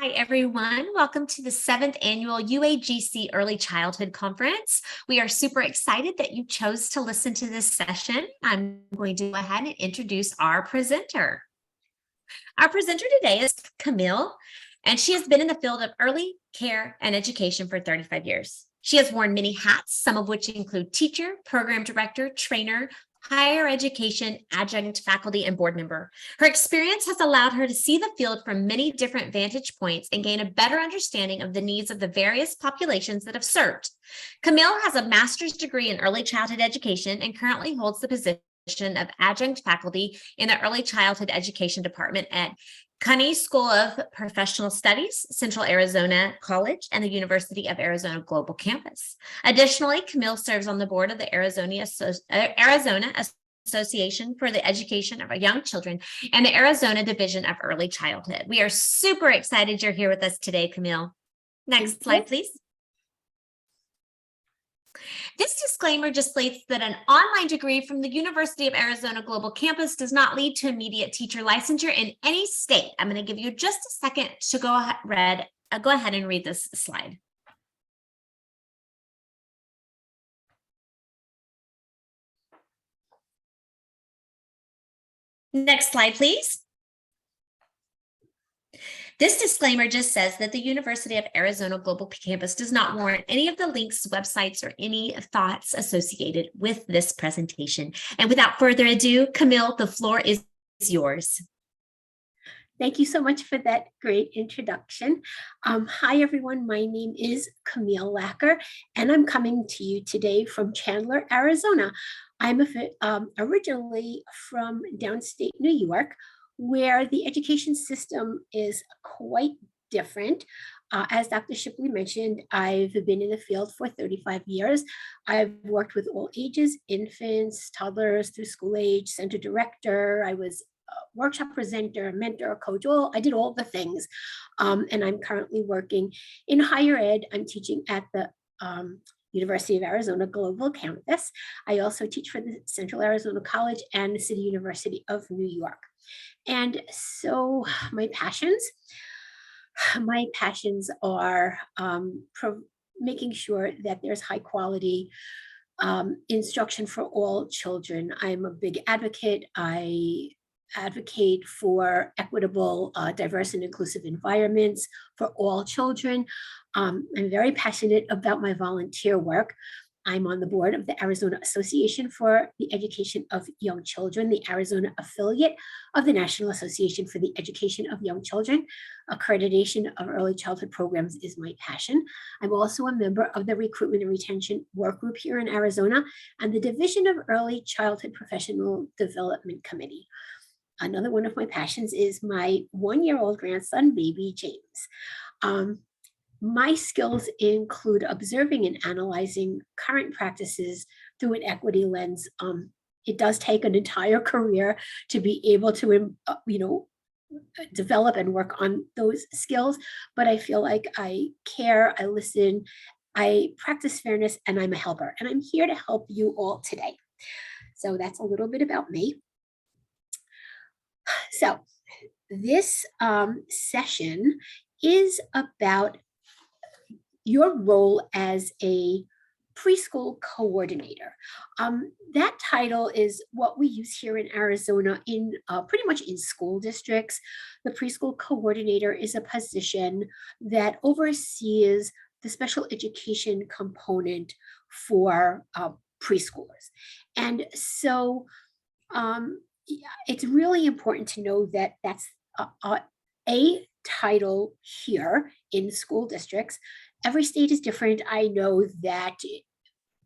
Hi, everyone. Welcome to the 7th annual UAGC Early Childhood Conference. We are super excited that you chose to listen to this session. I'm going to go ahead and introduce our presenter. Our presenter today is Camille, and she has been in the field of early care and education for 35 years. She has worn many hats, some of which include teacher, program director, trainer, higher education, adjunct faculty, and board member. Her experience has allowed her to see the field from many different vantage points and gain a better understanding of the needs of the various populations that have served. Camille has a master's degree in early childhood education and currently holds the position of adjunct faculty in the early childhood education department at Cuny School of Professional Studies, Central Arizona College, and the University of Arizona Global Campus. Additionally, Camille serves on the board of the Arizona Association for the Education of Young Children and the Arizona Division of Early Childhood. We are super excited you're here with us today, Camille. Next slide, please. This disclaimer just states that an online degree from the University of Arizona Global Campus does not lead to immediate teacher licensure in any state. I'm going to give you just a second to go ahead and read this slide. Next slide, please. This disclaimer just says that the University of Arizona Global Campus does not warrant any of the links, websites, or any thoughts associated with this presentation. And without further ado, Camille, the floor is yours. Thank you so much for that great introduction. Hi, everyone. My name is Camille Lachar, and I'm coming to you today from Chandler, Arizona. I'm originally from downstate New York, where the education system is quite different. As Dr. Shipley mentioned, I've been in the field for 35 years. I've worked with all ages, infants, toddlers through school age, center director. I was a workshop presenter, mentor, coach. I did all the things. And I'm currently working in higher ed. I'm teaching at the University of Arizona Global Campus. I also teach for the Central Arizona College and the City University of New York. And so my passions are making sure that there's high quality instruction for all children. I'm a big advocate. I advocate for equitable, diverse, and inclusive environments for all children. I'm very passionate about my volunteer work. I'm on the board of the Arizona Association for the Education of Young Children, the Arizona affiliate of the National Association for the Education of Young Children. Accreditation of early childhood programs is my passion. I'm also a member of the Recruitment and Retention Work Group here in Arizona and the Division of Early Childhood Professional Development Committee. Another one of my passions is my 1-year-old grandson, baby James. My skills include observing and analyzing current practices through an equity lens. It does take an entire career to be able to, develop and work on those skills, but I feel like I care, I listen, I practice fairness, and I'm a helper, and I'm here to help you all today. So that's a little bit about me. So this session is about your role as a preschool coordinator. That title is what we use here in Arizona in pretty much in school districts. The preschool coordinator is a position that oversees the special education component for preschoolers. And so it's really important to know that that's a title here in school districts. Every state is different. I know that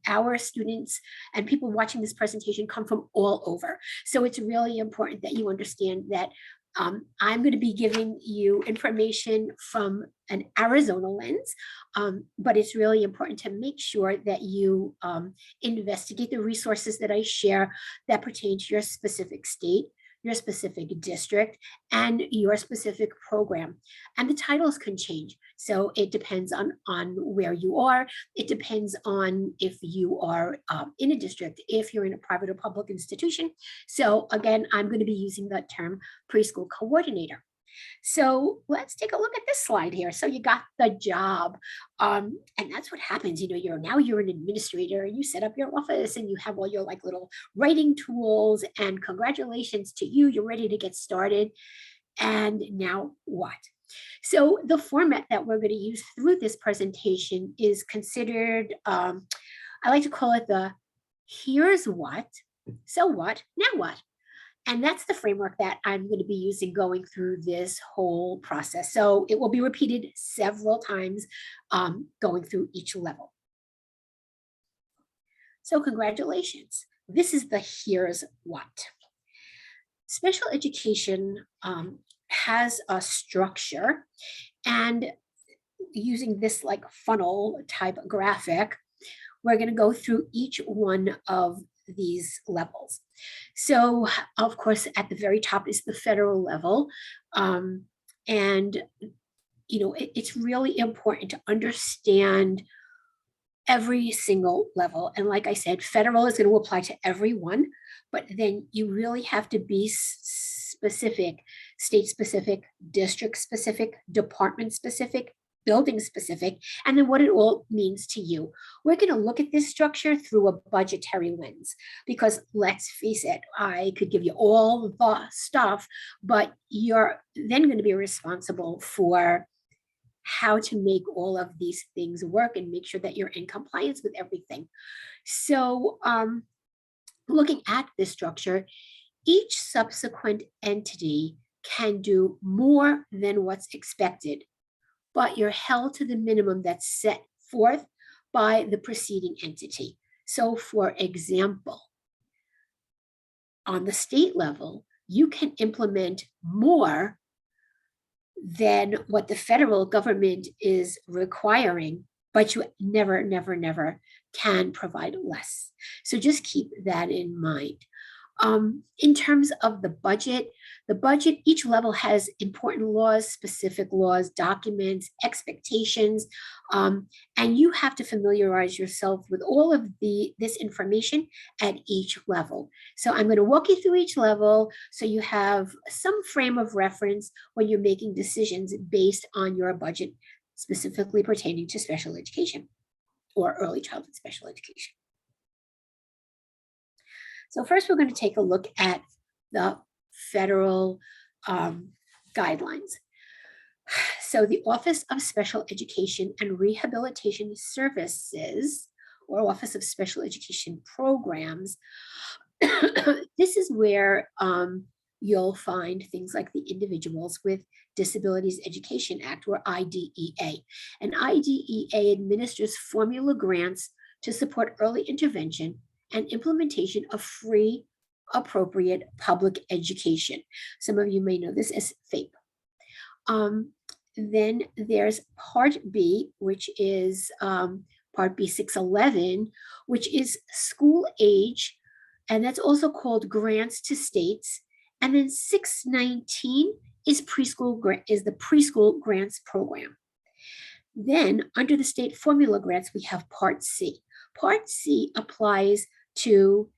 our students and people watching this presentation come from all over. So it's really important that you understand that I'm going to be giving you information from an Arizona lens, but it's really important to make sure that you investigate the resources that I share that pertain to your specific state, your specific district, and your specific program. And the titles can change. So it depends on where you are. It depends on if you are in a district, if you're in a private or public institution. So again, I'm going to be using the term preschool coordinator. So let's take a look at this slide here. So you got the job. And that's what happens. You're an administrator and you set up your office and you have all your like little writing tools, and congratulations to you. You're ready to get started. And now what? So the format that we're going to use through this presentation is considered, I like to call it the here's what, so what, now what? And that's the framework that I'm going to be using going through this whole process. So it will be repeated several times going through each level. So congratulations. This is the here's what. Special education has a structure, and using this like funnel type graphic, we're going to go through each one of these levels. So of course, at the very top is the federal level. And it's really important to understand every single level. And like I said, federal is going to apply to everyone, but then you really have to be specific, state specific, district specific, department specific, building specific, and then what it all means to you. We're going to look at this structure through a budgetary lens, because let's face it, I could give you all the stuff, but you're then going to be responsible for how to make all of these things work and make sure that you're in compliance with everything. So looking at this structure, each subsequent entity can do more than what's expected, but you're held to the minimum that's set forth by the preceding entity. So for example, on the state level, you can implement more than what the federal government is requiring, but you never, never, never can provide less. So just keep that in mind. In terms of the budget, each level has important laws, specific laws, documents, expectations, and you have to familiarize yourself with all of this information at each level. So I'm going to walk you through each level so you have some frame of reference when you're making decisions based on your budget, specifically pertaining to special education or early childhood special education. So first, we're going to take a look at the federal guidelines. So the Office of Special Education and Rehabilitation Services, or Office of Special Education Programs, this is where you'll find things like the Individuals with Disabilities Education Act, or IDEA. And IDEA administers formula grants to support early intervention and implementation of free, appropriate public education. Some of you may know this as FAPE. Then there's Part B, which is Part B 611, which is school age, and that's also called grants to states. And then 619 is the preschool grants program. Then under the state formula grants, we have Part C. Part C applies to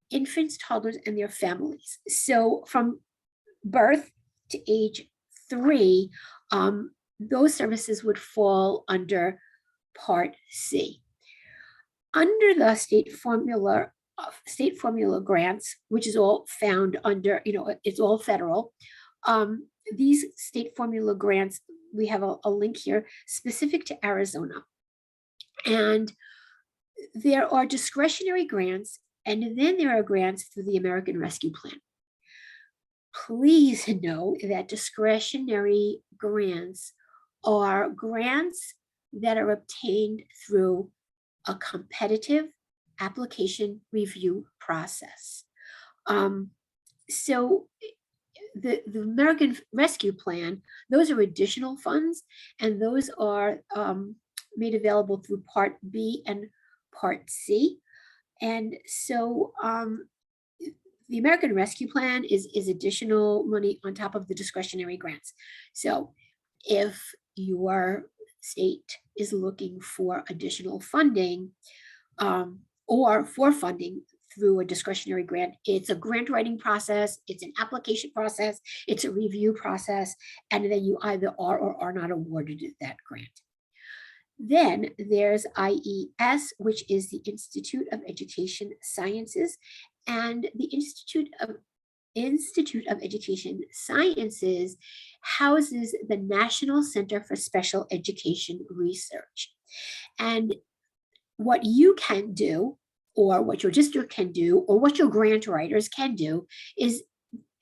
infants, toddlers, and their families. So from birth to age 3, those services would fall under Part C. Under the state formula grants, which is all found under, it's all federal. These state formula grants, we have a link here specific to Arizona. And there are discretionary grants, and then there are grants through the American Rescue Plan. Please know that discretionary grants are grants that are obtained through a competitive application review process. So the American Rescue Plan, those are additional funds, and those are made available through Part B and Part C. And so the American Rescue Plan is additional money on top of the discretionary grants. So if your state is looking for additional funding or for funding through a discretionary grant. It's a grant writing process, it's an application process, it's a review process, and then you either are or are not awarded that grant. Then there's IES, which is the Institute of Education Sciences, and the Institute of Education Sciences houses the National Center for Special Education Research. And what you can do, or what your district can do, or what your grant writers can do, is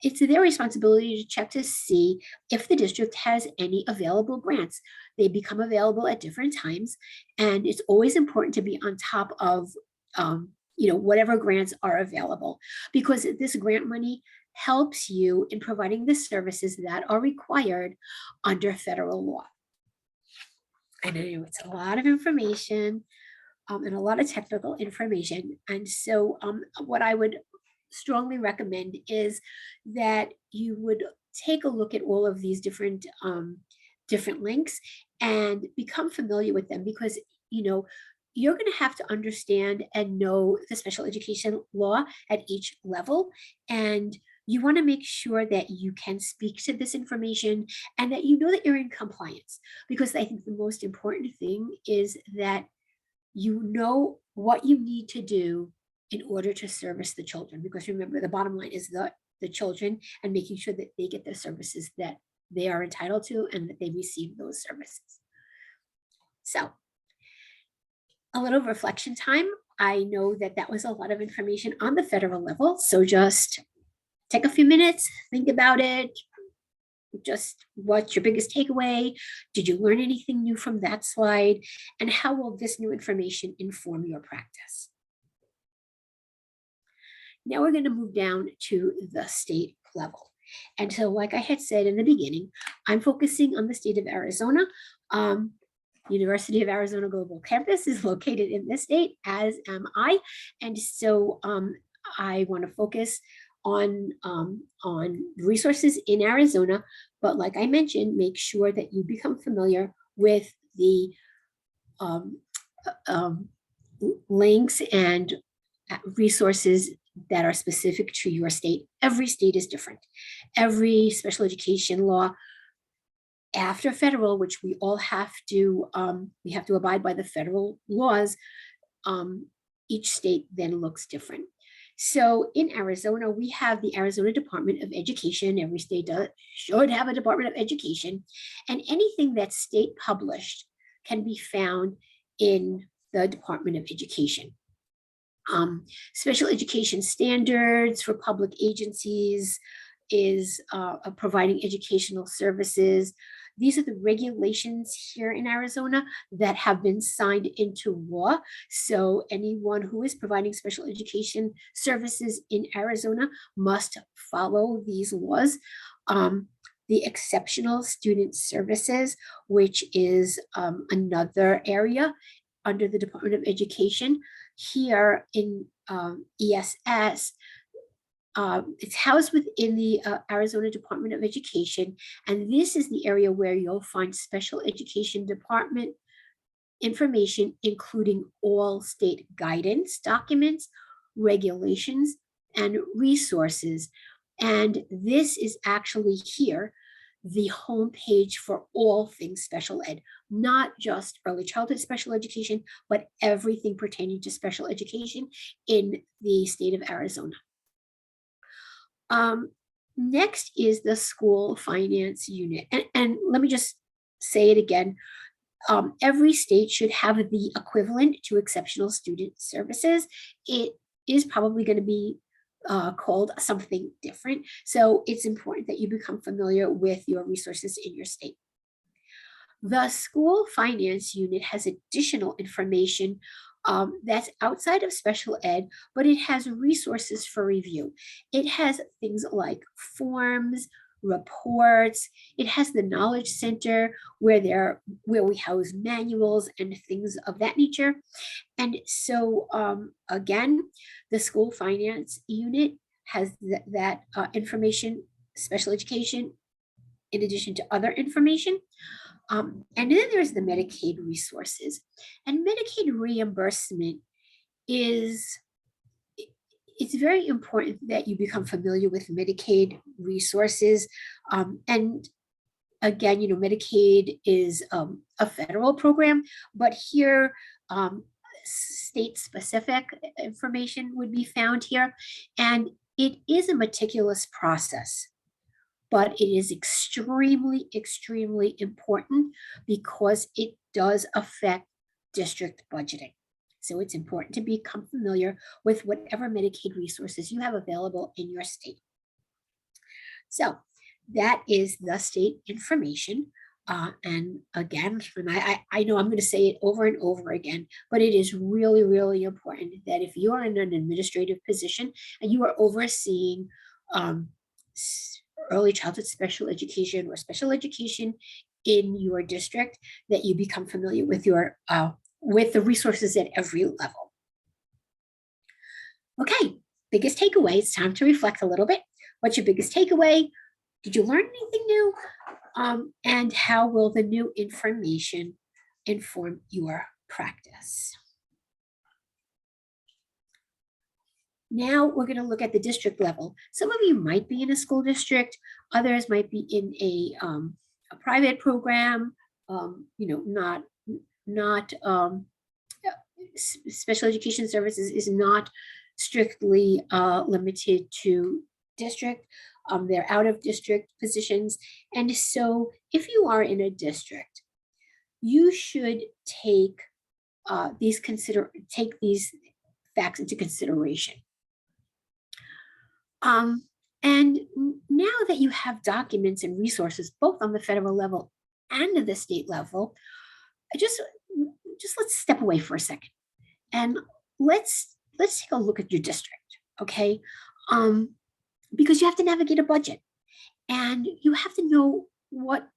it's their responsibility to check to see if the district has any available grants. They become available at different times, and it's always important to be on top of whatever grants are available, because this grant money helps you in providing the services that are required under federal law. I know it's a lot of information and a lot of technical information. And so what I would strongly recommend is that you would take a look at all of these different links and become familiar with them, because you're going to have to understand and know the special education law at each level, and you want to make sure that you can speak to this information and that you know that you're in compliance, because I think the most important thing is that you know what you need to do in order to service the children, because remember, the bottom line is the children, and making sure that they get the services that they are entitled to and that they receive those services. So a little reflection time. I know that that was a lot of information on the federal level, so just take a few minutes, think about it. Just what's your biggest takeaway? Did you learn anything new from that slide? And how will this new information inform your practice? Now we're going to move down to the state level. And so, like I had said in the beginning, I'm focusing on the state of Arizona. University of Arizona Global Campus is located in this state, as am I. And so I want to focus on resources in Arizona, but like I mentioned, make sure that you become familiar with the links and resources that are specific to your state. Every state is different. Every special education law after federal, which we all have to, we have to abide by the federal laws, each state then looks different. So in Arizona, we have the Arizona Department of Education. Every state should have a Department of Education, and anything that's state published can be found in the Department of Education. Special education standards for public agencies is providing educational services. These are the regulations here in Arizona that have been signed into law. So anyone who is providing special education services in Arizona must follow these laws. The exceptional student services, which is another area under the Department of Education. Here in ESS, it's housed within the Arizona Department of Education, and this is the area where you'll find special education department information, including all state guidance documents, regulations, and resources. And this is actually here the homepage for all things special ed, not just early childhood special education, but everything pertaining to special education in the state of Arizona. Next is the school finance unit. And let me just say it again. Every state should have the equivalent to exceptional student services. It is probably going to be called something different. So it's important that you become familiar with your resources in your state. The school finance unit has additional information that's outside of special ed, but it has resources for review. It has things like forms, reports. It has the knowledge center where we house manuals and things of that nature. And so again, the school finance unit has that information, special education, in addition to other information. And then there's the Medicaid resources. And Medicaid reimbursement is it's very important that you become familiar with Medicaid resources. And again, Medicaid is a federal program, but here state-specific information would be found here. And it is a meticulous process, but it is extremely, extremely important because it does affect district budgeting. So it's important to become familiar with whatever Medicaid resources you have available in your state. So that is the state information. And again, and I know I'm going to say it over and over again, but it is really, really important that if you are in an administrative position and you are overseeing early childhood special education or special education in your district, that you become familiar with your with the resources at every level. Okay, biggest takeaway. It's time to reflect a little bit. What's your biggest takeaway? Did you learn anything new? And how will the new information inform your practice? Now we're going to look at the district level. Some of you might be in a school district, others might be in a private program, not special education services is not strictly limited to district. They're out of district positions. And so if you are in a district, you should take these facts into consideration. And now that you have documents and resources, both on the federal level and at the state level, just let's step away for a second and let's take a look at your district, okay? Because you have to navigate a budget and you have to know what,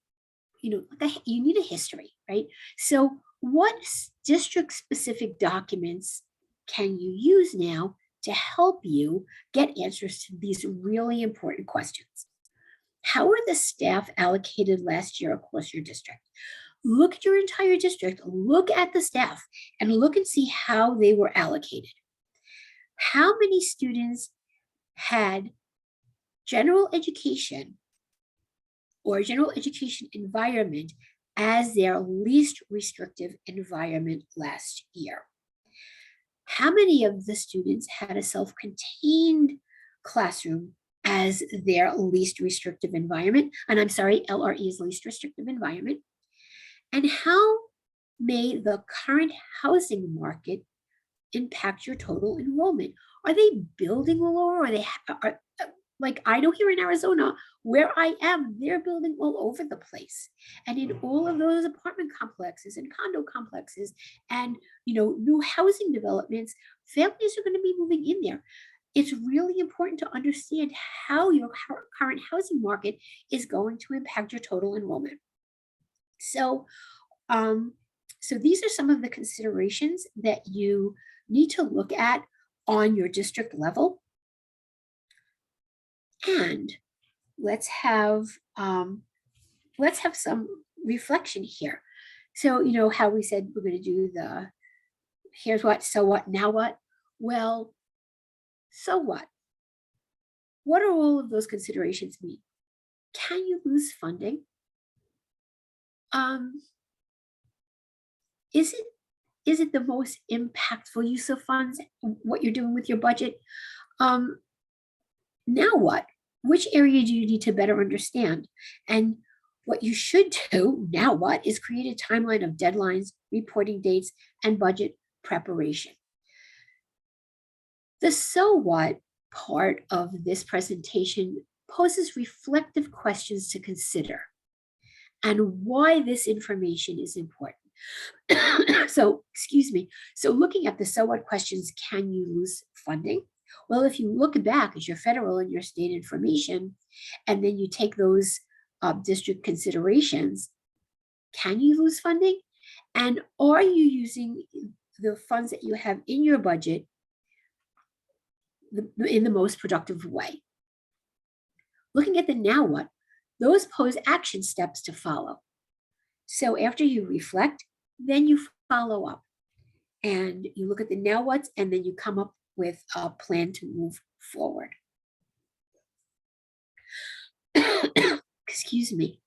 you need a history, right? So what district specific documents can you use now to help you get answers to these really important questions? How are the staff allocated last year across your district? Look at your entire district, look at the staff, and look and see how they were allocated. How many students had general education or general education environment as their least restrictive environment last year? How many of the students had a self-contained classroom as their least restrictive environment? And I'm sorry, LRE is least restrictive environment. And how may the current housing market impact your total enrollment? Are they building all over? Are they like I know here in Arizona, where I am, they're building all over the place. And in all of those apartment complexes and condo complexes and new housing developments, families are going to be moving in there. It's really important to understand how your current housing market is going to impact your total enrollment. So, so these are some of the considerations that you need to look at on your district level. And let's have some reflection here. So, how we said we're going to do the here's what, so what, now what? Well, so what? What do all of those considerations mean? Can you lose funding? Is it the most impactful use of funds, what you're doing with your budget? Now what? Which area do you need to better understand? And what you should do, now what, is create a timeline of deadlines, reporting dates, and budget preparation. The so what part of this presentation poses reflective questions to consider and why this information is important. So, excuse me. So looking at the so what questions, can you lose funding? Well, if you look back at your federal and your state information, and then you take those district considerations, can you lose funding? And are you using the funds that you have in your budget in the most productive way? Looking at the now what, those pose action steps to follow. So after you reflect, then you follow up and you look at the now what's, and then you come up with a plan to move forward. Excuse me.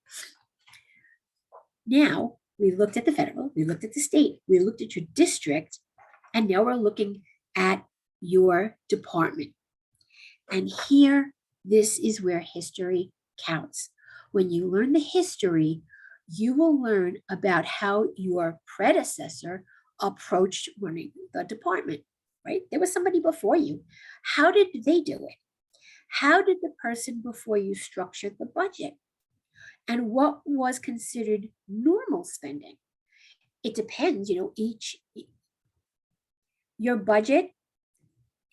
Now, we looked at the federal, we looked at the state, we looked at your district, and now we're looking at your department. And here, this is where history counts. When you learn the history, you will learn about how your predecessor approached running the department, right? There was somebody before you. How did they do it? How did the person before you structure the budget? And what was considered normal spending? It depends, your budget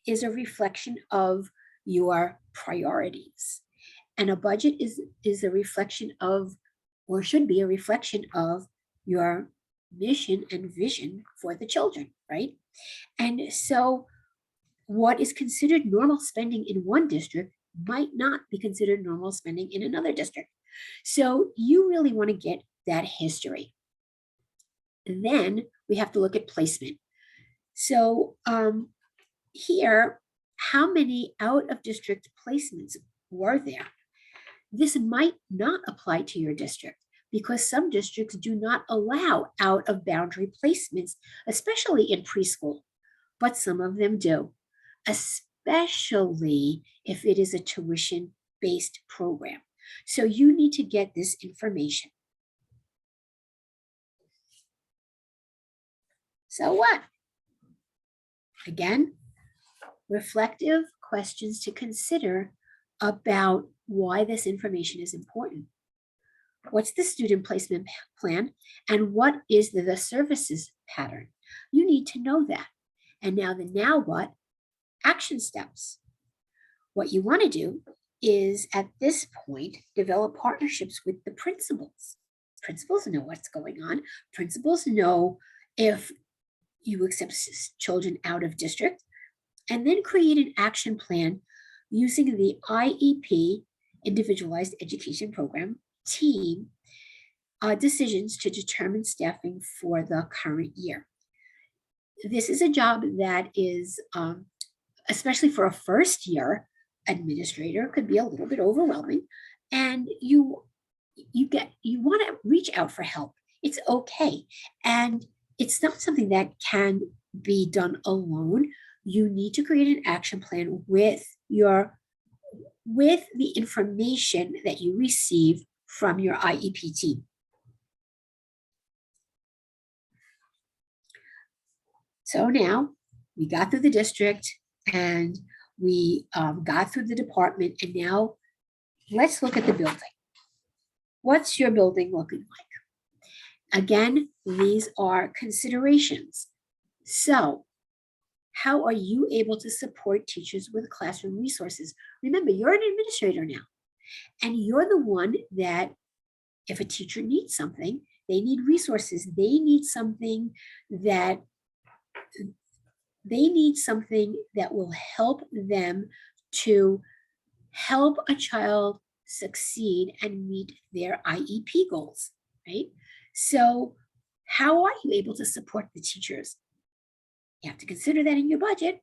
is a reflection of your priorities. And a budget is a reflection of, or should be a reflection of, your mission and vision for the children, right? And so what is considered normal spending in one district might not be considered normal spending in another district. So you really want to get that history. And then we have to look at placement. So here, how many out of district placements were there? This might not apply to your district because some districts do not allow out of boundary placements, especially in preschool, but some of them do, especially if it is a tuition-based program. So you need to get this information. So what? Again, reflective questions to consider about why this information is important. What's the student placement plan and what is the services pattern? You need to know that. And now the now what? Action steps. What you want to do is at this point, develop partnerships with the principals. Principals know what's going on. Principals know if you accept children out of district, and then create an action plan using the IEP, Individualized Education Program, team decisions to determine staffing for the current year. This is a job that is, especially for a first year administrator, could be a little bit overwhelming, and you want to reach out for help. It's okay, and it's not something that can be done alone. You need to create an action plan with the information that you receive from your IEP team. So now we got through the district and we got through the department, and now let's look at the building. What's your building looking like? Again, these are considerations. So how are you able to support teachers with classroom resources? Remember, you're an administrator now, and you're the one that if a teacher needs something, they need resources. They need something that will help them to help a child succeed and meet their IEP goals, right? So how are you able to support the teachers? You have to consider that in your budget.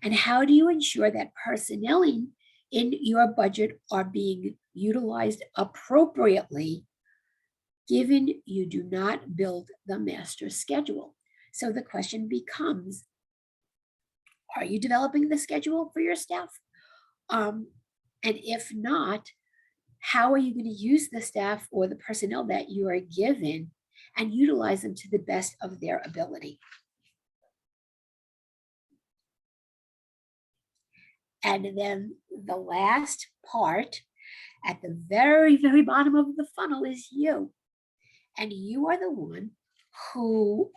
And how do you ensure that personnel in your budget are being utilized appropriately, given you do not build the master schedule? So the question becomes, are you developing the schedule for your staff? And if not, how are you going to use the staff or the personnel that you are given and utilize them to the best of their ability? And then the last part at the very, very bottom of the funnel is you. And you are the one who,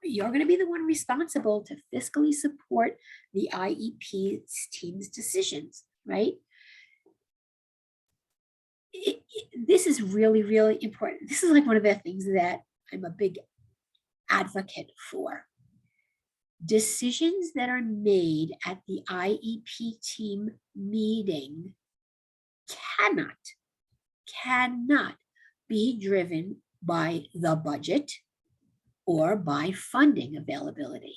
you're going to be the one responsible to fiscally support the IEP team's decisions, right? This is really, really important. This is like one of the things that I'm a big advocate for. Decisions that are made at the IEP team meeting cannot be driven by the budget or by funding availability.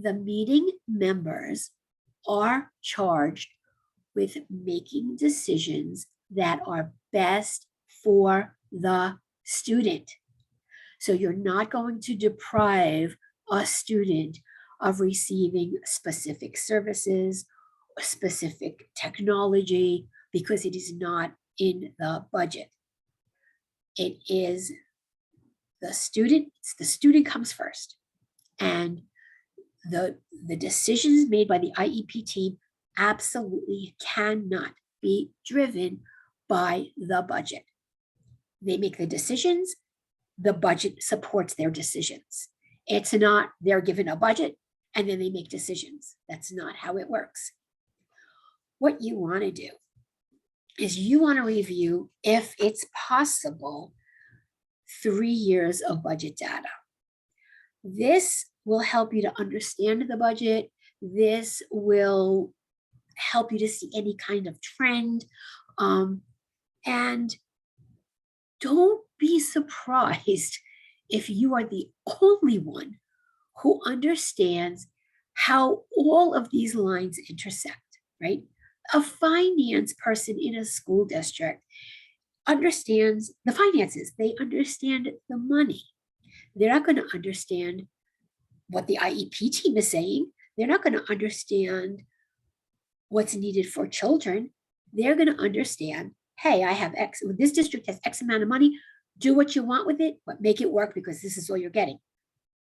the meeting members are charged with making decisions that are best for the student. So you're not going to deprive a student of receiving specific services or specific technology because it is not in the budget. It is the student comes first. And the decisions made by the IEP team absolutely cannot be driven by the budget. They make the decisions, the budget supports their decisions. It's not they're given a budget and then they make decisions. That's not how it works. What you want to do is you want to review, if it's possible, 3 years of budget data. This will help you to understand the budget. This will help you to see any kind of trend. And don't be surprised if you are the only one who understands how all of these lines intersect, right? A finance person in a school district understands the finances. They understand the money. They're not going to understand what the IEP team is saying. They're not going to understand what's needed for children. They're going to understand, hey, I have X, this district has X amount of money. Do what you want with it, but make it work because this is all you're getting.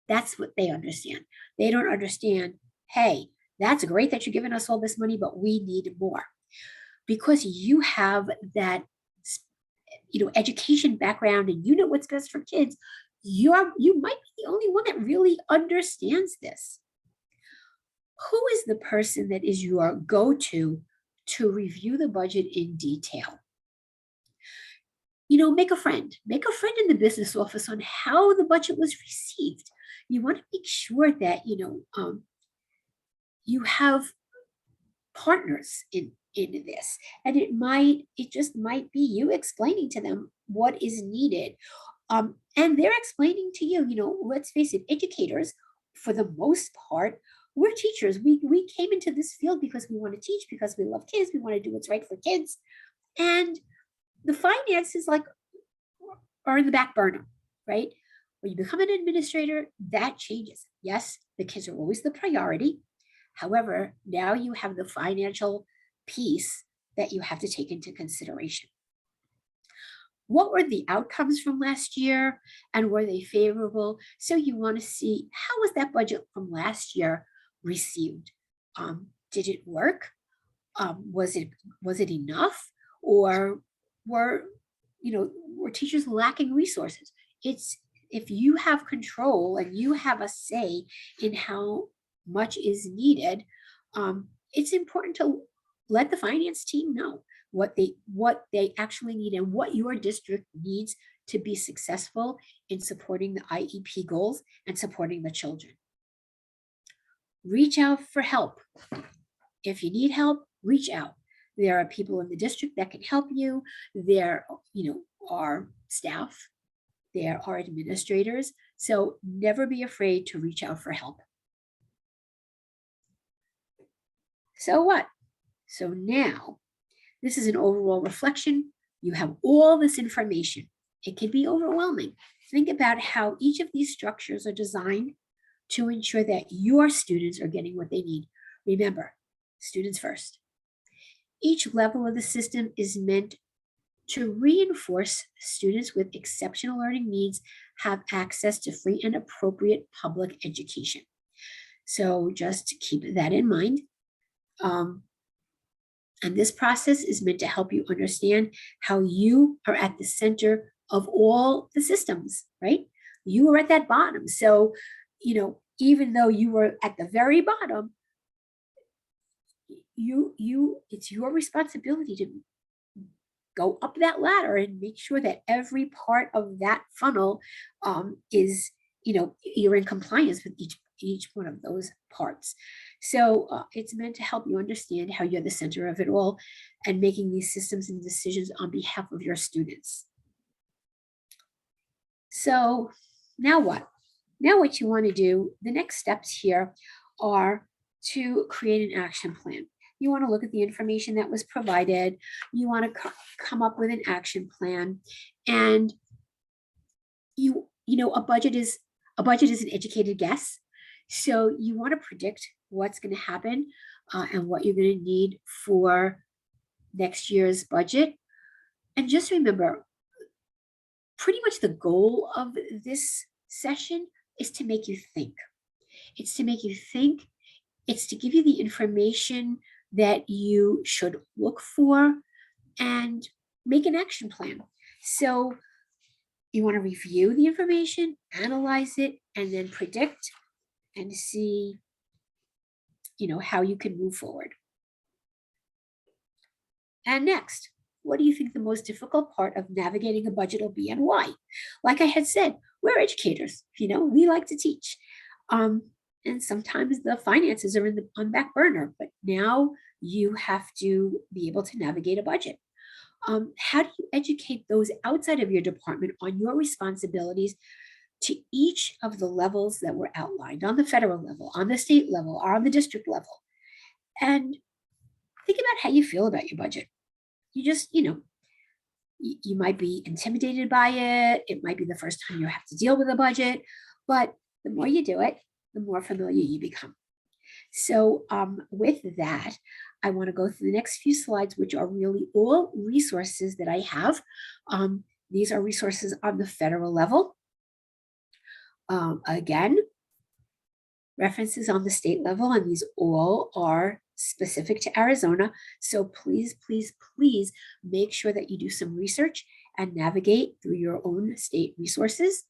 That's what they understand. They don't understand, hey, that's great that you're giving us all this money, but we need more. Because you have that, education background and you know what's best for kids, you might be the only one that really understands this. Who is the person that is your go-to to review the budget in detail? Make a friend in the business office on how the budget was received. You want to make sure that, you have partners in this, and it just might be you explaining to them what is needed. And they're explaining to you, let's face it, educators, for the most part, we're teachers. We came into this field because we want to teach, because we love kids, we want to do what's right for kids. And the finances are in the back burner, right? When you become an administrator, that changes. Yes, the kids are always the priority. However, now you have the financial piece that you have to take into consideration. What were the outcomes from last year, and were they favorable? So you want to see, how was that budget from last year received? Did it work? Was it enough, or were teachers lacking resources? It's, if you have control and you have a say in how much is needed, it's important to let the finance team know what they actually need and what your district needs to be successful in supporting the IEP goals and supporting the children. Reach out for help. If you need help, reach out. There are people in the district that can help you. There, are staff, there are administrators. So never be afraid to reach out for help. So what? So now, this is an overall reflection. You have all this information. It can be overwhelming. Think about how each of these structures are designed to ensure that your students are getting what they need. Remember, students first. Each level of the system is meant to reinforce students with exceptional learning needs have access to free and appropriate public education. So just keep that in mind. And this process is meant to help you understand how you are at the center of all the systems, right? You are at that bottom. So, even though you were at the very bottom, it's your responsibility to go up that ladder and make sure that every part of that funnel is, you're in compliance with each one of those parts. So it's meant to help you understand how you're the center of it all and making these systems and decisions on behalf of your students. So now what? Now what you want to do, the next steps here are to create an action plan. You want to look at the information that was provided. You want to come up with an action plan. And you know, a budget is an educated guess. So you want to predict what's going to happen and what you're going to need for next year's budget. And just remember, pretty much the goal of this session is to make you think. It's to make you think. It's to give you the information that you should look for and make an action plan. So you want to review the information, analyze it, and then predict and see, you know, how you can move forward. And next, what do you think the most difficult part of navigating a budget will be and why? Like I had said, we're educators, you know, we like to teach. And sometimes the finances are on back burner, but now you have to be able to navigate a budget. How do you educate those outside of your department on your responsibilities to each of the levels that were outlined, on the federal level, on the state level, or on the district level? And think about how you feel about your budget. You just, you know, you might be intimidated by it. It might be the first time you have to deal with a budget, but the more you do it, the more familiar you become. So with that, I want to go through the next few slides, which are really all resources that I have. These are resources on the federal level. Again, references on the state level, and these all are specific to Arizona. So please, please, please make sure that you do some research and navigate through your own state resources.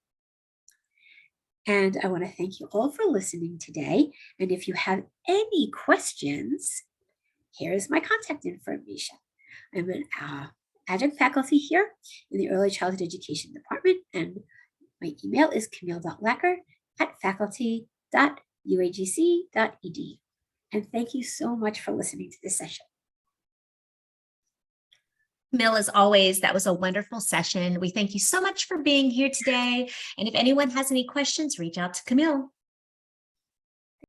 And I want to thank you all for listening today. And if you have any questions, here's my contact information. I'm an adjunct faculty here in the Early Childhood Education Department, and my email is camille.lachar@faculty.uagc.edu. And thank you so much for listening to this session. Camille, as always, that was a wonderful session. We thank you so much for being here today. And if anyone has any questions, reach out to Camille.